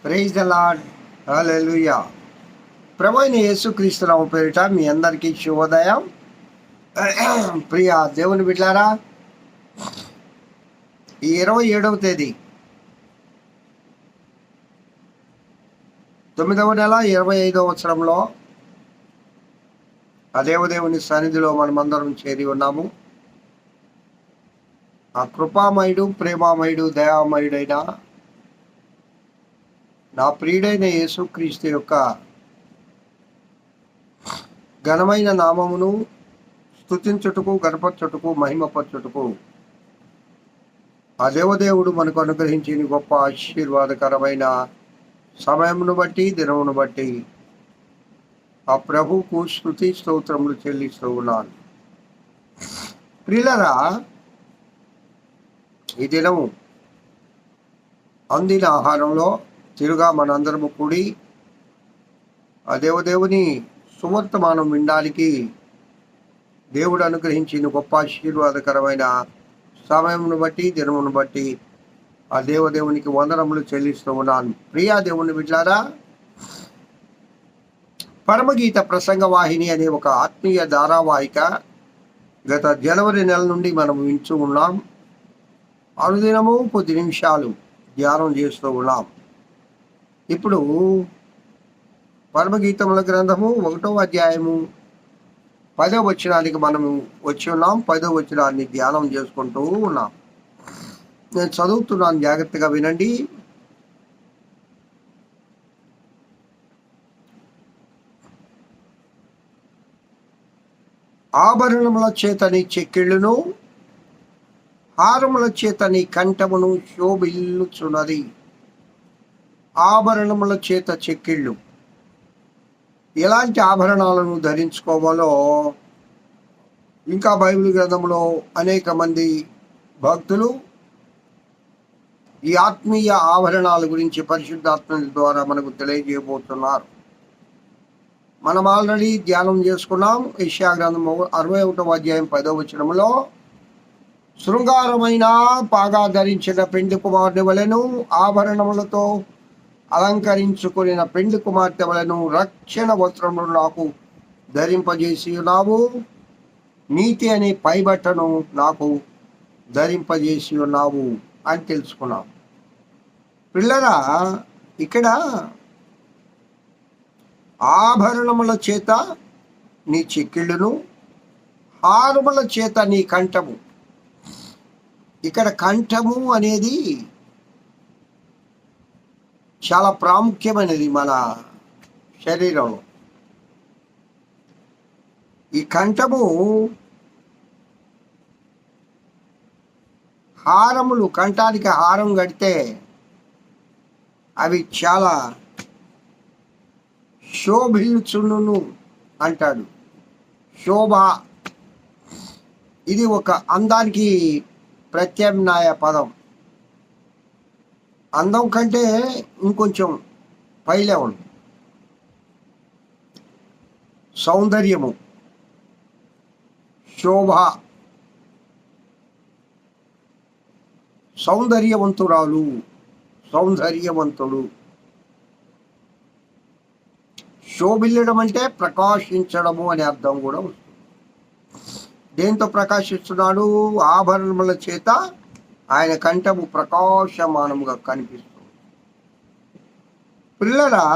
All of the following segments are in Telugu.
Praise the lord. హల్లెలూయా. ప్రభువైన యేసుక్రీస్తు నామమున పేరిట మీ అందరికీ శుభోదయం. ప్రియ దేవుని బిడ్డలారా, ఈ 27వ తేదీ 9వ నెల 25వ సంవత్సరంలో ఆ దేవదేవుని సన్నిధిలో మనమందరం చేరి ఉన్నాము. ఆ కృపామయుడు, ప్రేమామయుడు, దయామయుడైన నా ప్రియుడైన యేసుక్రీస్తు యొక్క ఘనమైన నామమును స్తుతించుటకు, గణపరచుటకు, మహిమపరచుటకు ఆ దేవదేవుడు మనకు అనుగ్రహించిన గొప్ప ఆశీర్వాదకరమైన సమయమును బట్టి, దినమును బట్టి ఆ ప్రభువుకు స్తుతి స్తోత్రములు చెల్లిస్తూ ఉన్నాను. ప్రియులారా, ఈ దినము అందిన ఆహారంలో తిరుగా మనందరము కూడి ఆ దేవదేవుని సువర్తమానం వినడానికి దేవుడు అనుగ్రహించిన గొప్ప ఆశీర్వాదకరమైన సమయమును బట్టి, దినమును బట్టి ఆ దేవదేవునికి వందనములు చెల్లిస్తూ ఉన్నాను. ప్రియా దేవుని బిడ్డలారా, పరమగీత ప్రసంగ వాహిని అనే ఒక ఆత్మీయ ధారావాహిక గత జనవరి నెల నుండి మనం వింటూ ఉన్నాం. అనుదినము కొద్ది నిమిషాలు ధ్యానం చేస్తూ ఉన్నాం. ఇప్పుడు పరమగీతముల గ్రంథము 1వ అధ్యాయము 10వ వచనానికి మనము వచ్చి ఉన్నాం. 10వ వచనాన్ని ధ్యానం చేసుకుంటూ ఉన్నాం. నేను చదువుతున్నాను, జాగ్రత్తగా వినండి. ఆభరణముల చేత నీ చెక్కిళ్ళును, హారముల చేత నీ కంఠమును శోభిల్లుచున్నది. ఆభరణముల చేత చెక్కిళ్ళు. ఎలాంటి ఆభరణాలను ధరించుకోవాలో ఇంకా బైబిల్ గ్రంథంలో అనేక మంది భక్తులు ఈ ఆత్మీయ ఆభరణాల గురించి పరిశుద్ధాత్మ ద్వారా మనకు తెలియజేయబోతున్నారు. మనం ఆల్రెడీ ధ్యానం చేసుకున్నాం. యెషయా గ్రంథం 61వ అధ్యాయం 10వ వచనంలో శృంగారమైన పాగా ధరించిన పెండ్లి కుమార్తె వలెను, ఆభరణములతో అలంకరించుకున్న పెండ్లి కుమార్తె వలెను రక్షణ వస్త్రములు నాకు ధరింపజేసి ఉన్నావు, నీతి అనే పైబట్టను నాకు ధరింపజేసి ఉన్నావు అని తెలుసుకున్నాం. పిల్లరా, ఇక్కడ ఆభరణముల చేత నీ చెక్కిళ్ళును, హారముల చేత నీ కంఠము. ఇక్కడ కంఠము అనేది చాలా ప్రాముఖ్యమైనది మన శరీరంలో. ఈ కంఠము, హారములు, కంఠానికి హారం కడితే అవి చాలా శోభిల్చును అంటాడు. శోభ, ఇది ఒక అందానికి ప్రత్యామ్నాయ పదం. అందం కంటే ఇంకొంచెం పై లెవెల్ సౌందర్యము, శోభ, సౌందర్యవంతురాలు, సౌందర్యవంతుడు. శోభిల్లడం అంటే ప్రకాశించడము అనే అర్థం కూడా వస్తుంది. దేంతో ప్రకాశిస్తున్నాడు? ఆభరణముల చేత ఆయన కంఠము ప్రకాశమానముగా కనిపిస్తుంది. పిల్లరా,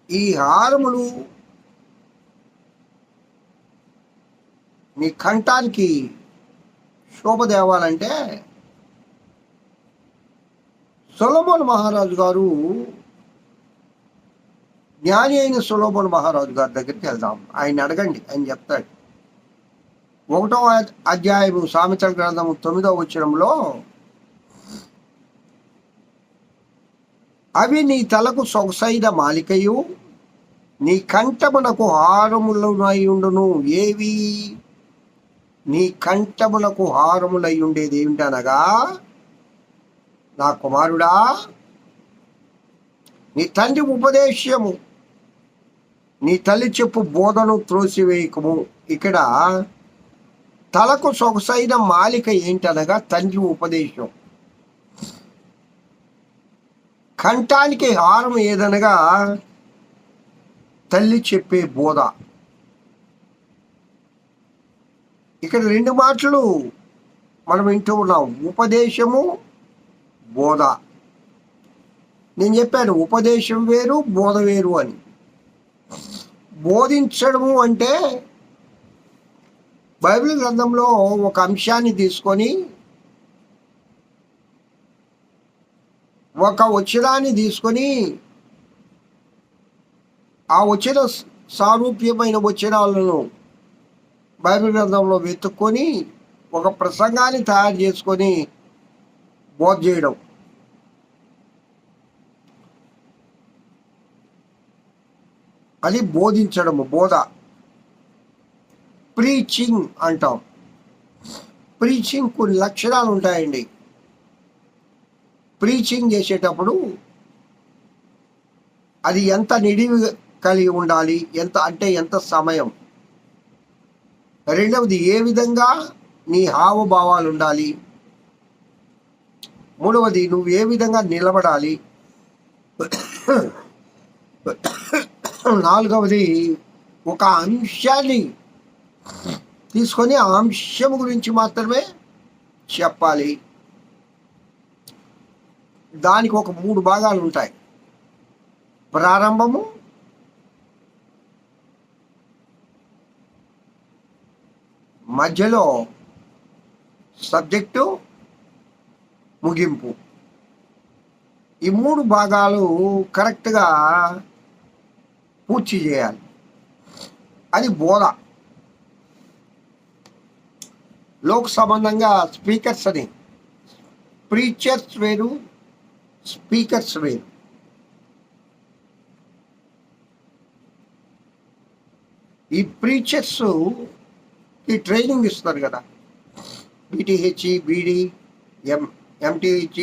ఈ హారములు నీ కంఠానికి శోభ తేవాలంటే సొలొమోను మహారాజు గారు, జ్ఞాని అయిన సొలొమోను మహారాజు గారి దగ్గరికి వెళ్దాం. ఆయన అడగండి, ఆయన చెప్తాడు. 1వ అధ్యాయము సామెతల గ్రంథము 9వ వచనంలో, అవి నీ తలకు సొగసైన మాలికయు, నీ కంఠమునకు హారములై ఉండును. ఏవి? నీ కంఠమునకు హారములై ఉండేది ఏమిటనగా, నా కుమారుడా, నీ తండ్రి ఉపదేశము, నీ తల్లి చెప్పు బోధను త్రోసివేయకము. ఇక్కడ తలకు సొగసైన మాలిక ఏంటనగా తండ్రి ఉపదేశం. కంఠానికి హారం ఏదనగా తల్లి చెప్పే బోధ. ఇక్కడ రెండు మాటలు మనం వింటూ ఉన్నాం, ఉపదేశము, బోధ. నేను చెప్పాను ఉపదేశం వేరు, బోధ వేరు అని. బోధించడము అంటే బైబిల్ గ్రంథంలో ఒక అంశాన్ని తీసుకొని, ఒక వచనాన్ని తీసుకొని, ఆ వచన సారూప్యమైన వచనాలను బైబిల్ గ్రంథంలో వెతుక్కొని ఒక ప్రసంగాన్ని తయారు చేసుకొని బోధ చేయడం. అది బోధించడము, బోధ. ప్రీచింగ్ అంటాం. ప్రీచింగ్ కొన్ని లక్షణాలు ఉంటాయండి. ప్రీచింగ్ చేసేటప్పుడు అది ఎంత నిడివి కలిగి ఉండాలి, ఎంత సమయం. రెండవది ఏ విధంగా నీ హావభావాలు ఉండాలి. మూడవది నువ్వు ఏ విధంగా నిలబడాలి. నాలుగవది ఒక అంశాన్ని తీసుకొని ఆ అంశం గురించి మాత్రమే చెప్పాలి. దానికి ఒక 3 భాగాలు ఉంటాయి. ప్రారంభము, మధ్యలో సబ్జెక్టు, ముగింపు. ఈ 3 భాగాలు కరెక్ట్గా పూర్తి చేయాలి. అది బోధ. లోక సంబంధంగా స్పీకర్స్ అని, ప్రీచర్స్ వేరు, స్పీకర్స్ వేరు. ఈ ప్రీచర్స్ ఈ ట్రైనింగ్ ఇస్తారు కదా, బీటీహెచ్, బీడీ, ఎంటీహెచ్,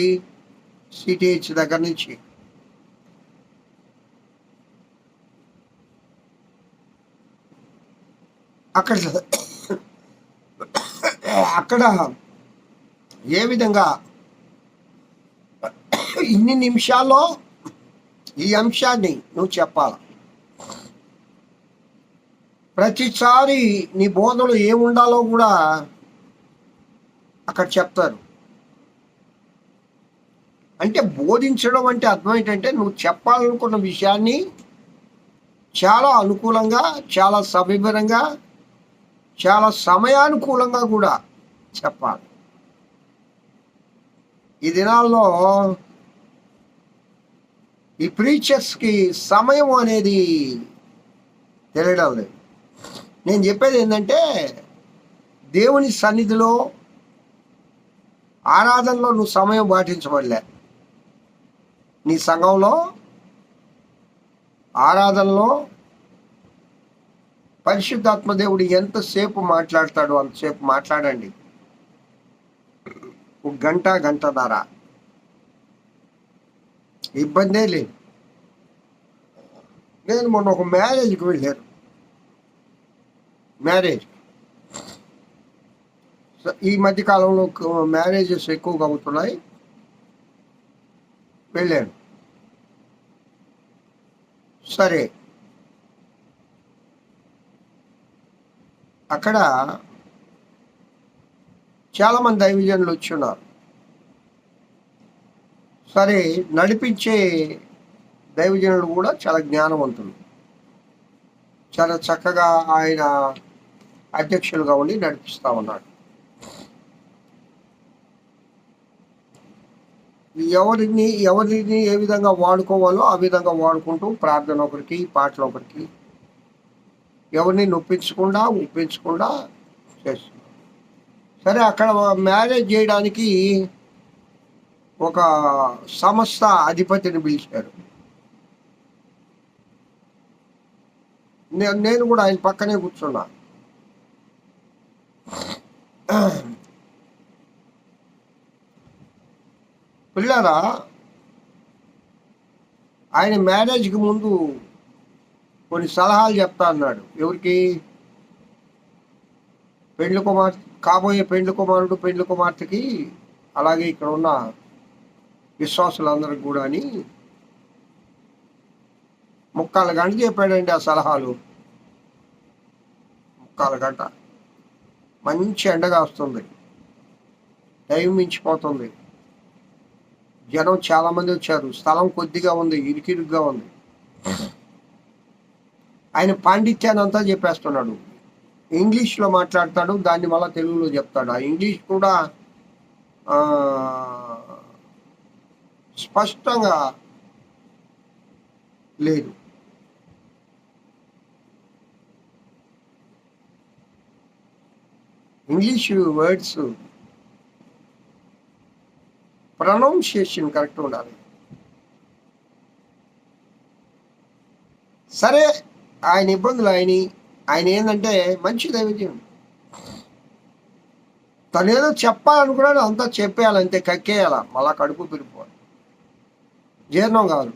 సిటీహెచ్ దగ్గర నుంచి. అక్కడ ఏ విధంగా ఇన్ని నిమిషాల్లో ఈ అంశాన్ని నువ్వు చెప్పాలి. ప్రతిసారి నీ బోధనలు ఏముండాలో కూడా అక్కడ చెప్తారు. అంటే బోధించడం అంటే అర్థం ఏంటంటే నువ్వు చెప్పాలనుకున్న విషయాన్ని చాలా అనుకూలంగా, చాలా సవివరంగా, చాలా సమయానుకూలంగా కూడా చెప్పాలి. ఈ దినాల్లో ఈ ప్రీచర్స్కి సమయం అనేది తెలియడం లేదు. నేను చెప్పేది ఏంటంటే దేవుని సన్నిధిలో ఆరాధనలో నువ్వు సమయం పాటించబడలే. నీ సంఘంలో ఆరాధనలో పరిశుద్ధాత్మ దేవుడు ఎంతసేపు మాట్లాడతాడో అంతసేపు మాట్లాడండి. 1 గంట, గంటన్నర, ఇబ్బందే లేదు. నేను మొన్న ఒక మ్యారేజ్కి వెళ్ళాను. ఈ మధ్య కాలంలో మ్యారేజెస్ ఎక్కువగా అవుతున్నాయి. వెళ్ళాను. సరే, అక్కడ చాలామంది దైవజనులు వచ్చి ఉన్నారు. సరే, నడిపించే దైవజనులు కూడా చాలా జ్ఞానవంతులు. చాలా చక్కగా ఆయన అధ్యక్షులుగా ఉండి నడిపిస్తూ ఉన్నాడు. ఎవరిని ఏ విధంగా వాడుకోవాలో ఆ విధంగా వాడుకుంటూ ప్రార్థన ఒకరికి, పాటలు ఒకరికి, ఎవరిని నొప్పించకుండా ఒప్పించకుండా చేస్తున్నారు. సరే, అక్కడ మ్యారేజ్ చేయడానికి ఒక సంస్థ అధిపతిని పిలిచారు. నేను కూడా ఆయన పక్కనే కూర్చున్నా. పిల్లరా, ఆయన మ్యారేజ్కి ముందు కొన్ని సలహాలు చెప్తా అన్నాడు. ఎవరికి? కాబోయే పెండ్లి కుమారుడు, పెండ్లి కుమార్తెకి, అలాగే ఇక్కడ ఉన్న విశ్వాసులందరికీ కూడా అని ముక్కాలు గంట చెప్పాడండి ఆ సలహాలు. ముక్కాలు గంట. మంచి ఎండగా వస్తుంది, టైం మించిపోతుంది, జనం చాలా మంది వచ్చారు, స్థలం కొద్దిగా ఉంది, ఇరుకిరుగ్గా ఉంది. ఆయన పాండిత్యాన్ని అంతా చెప్పేస్తున్నాడు. ఇంగ్లీష్లో మాట్లాడతాడు, దాన్ని మళ్ళీ తెలుగులో చెప్తాడు. ఆ ఇంగ్లీష్ కూడా స్పష్టంగా లేదు. ఇంగ్లీష్ వర్డ్స్ ప్రొనౌన్సియేషన్ కరెక్ట్ ఉండాలి. సరే, ఆయన ఇబ్బందులు ఆయన ఏంటంటే మంచి దైవజం. తనేదో చెప్పాలనుకున్నాడు, అంతా చెప్పేయాలి, అంతే, కక్కేయాల, మళ్ళా కడుపు పిరిపోవాలి, జీర్ణం కాదు.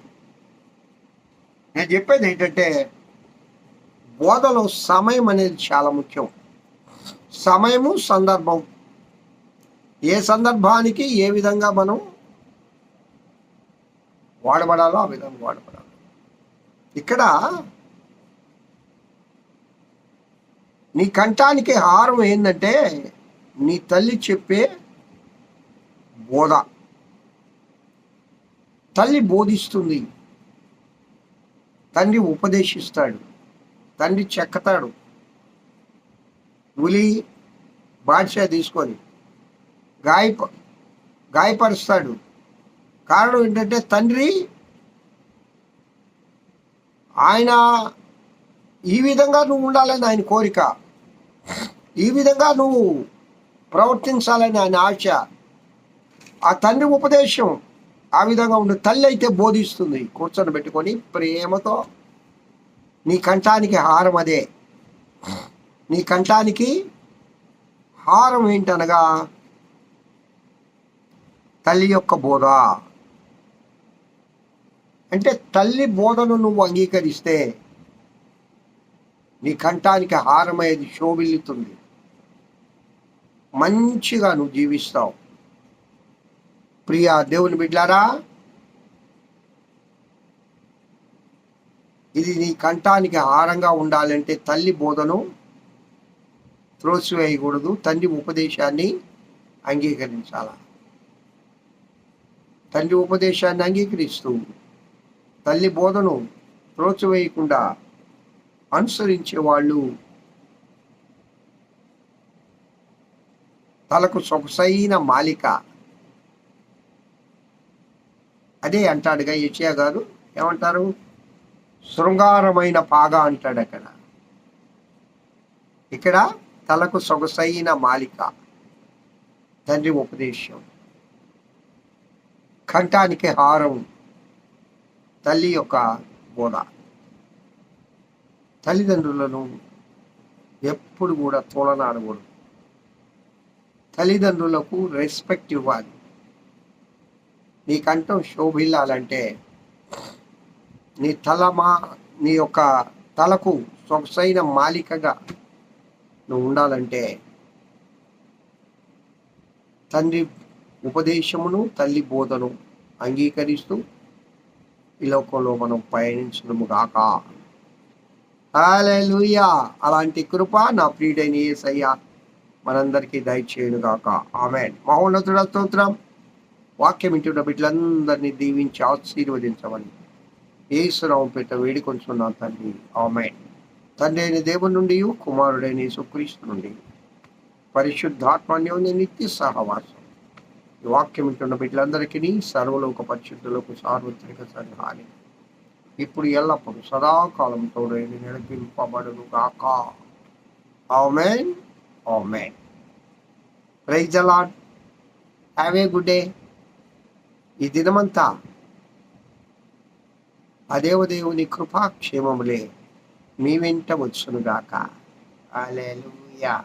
నేను చెప్పేది ఏంటంటే బోధలో సమయం అనేది చాలా ముఖ్యం. సమయము, సందర్భం, ఏ సందర్భానికి ఏ విధంగా మనం వాడబడాలో ఆ విధంగా వాడబడాలి. ఇక్కడ నీ కంఠానికి హారం ఏంటంటే నీ తల్లి చెప్పే బోధ. తల్లి బోధిస్తుంది, తండ్రి ఉపదేశిస్తాడు, తండ్రి చెక్కతాడు, ఉలి బాద్షా తీసుకొని గాయపరుస్తాడు. కారణం ఏంటంటే తండ్రి ఆయన ఈ విధంగా నువ్వు ఉండాలని ఆయన కోరిక, ఈ విధంగా నువ్వు ప్రవర్తించాలని ఆయన ఆశ. ఆ తండ్రి ఉపదేశం ఆ విధంగా ఉండు. తల్లి అయితే బోధిస్తుంది, కూర్చొని పెట్టుకొని ప్రేమతో. నీ కంఠానికి హారం అదే. నీ కంఠానికి హారం ఏంటనగా తల్లి యొక్క బోధ. అంటే తల్లి బోధను నువ్వు అంగీకరిస్తే నీ కంఠానికి హారమయ్యేది శోభిల్లుతుంది, మంచిగా నువ్వు జీవిస్తావు. ప్రియా దేవుని బిడ్డలారా, ఇది నీ కంఠానికి హారంగా ఉండాలంటే తల్లి బోధను త్రోసివేయకూడదు, తండ్రి ఉపదేశాన్ని అంగీకరించాల. తండ్రి ఉపదేశాన్ని అంగీకరిస్తూ తల్లి బోధను త్రోసివేయకుండా అనుసరించే వాళ్ళు తలకు సొగసైన మాలిక. అదే అంటాడుగా యెషయా గారు, ఏమంటారు? శృంగారమైన పాగా అంటాడు అక్కడ. ఇక్కడ తలకు సొగసైన మాలిక, తండ్రి ఉపదేశం. కంఠానికి హారం, తల్లి యొక్క బోధ. తల్లిదండ్రులను ఎప్పుడు కూడా తోలనాడకూడదు. తల్లిదండ్రులకు రెస్పెక్ట్ ఇవ్వాలి. నీ కంఠం శోభిల్లాలంటే నీ యొక్క తలకు సొగసైన మాలికగా నువ్వు ఉండాలంటే తండ్రి ఉపదేశమును తల్లి బోధను అంగీకరిస్తూ ఈ లోకంలో మనం పయనించడము గాక. హల్లెలూయా. అలాంటి కృప నా ప్రియుడైన యేసయ్య మనందరికీ దయచేయును గాక. ఆమేన్. మహోన్నతుడ స్తోత్రం. వాక్యం ఇంటున్న బిడ్డలందరినీ దీవించి ఆశీర్వదించమని యేసు నామమున పేరిట వేడుకొంచున్నాను తండ్రి. ఆమేన్. తండ్రి అయిన దేవుని నుండి, కుమారుడైన యేసుక్రీస్తు నుండి, పరిశుద్ధాత్మన్యోన్య నిత్య సహవాసం ఈ వాక్యం వింటున్న బిడ్డలందరికీ సర్వలోక పరిశుద్ధులకు సార్వత్రిక సన్నిధానం ఇప్పుడు ఎల్లప్పుడు సదాకాలం తోడైన నడిపింపబడును గాక. ఆమేన్. ఆమేన్. Praise the Lord. Have a good day. ఈ దినమంతా ఆ దేవదేవుని కృపాక్షేమములే మీ వెంట వచ్చును గాక. హల్లెలూయా.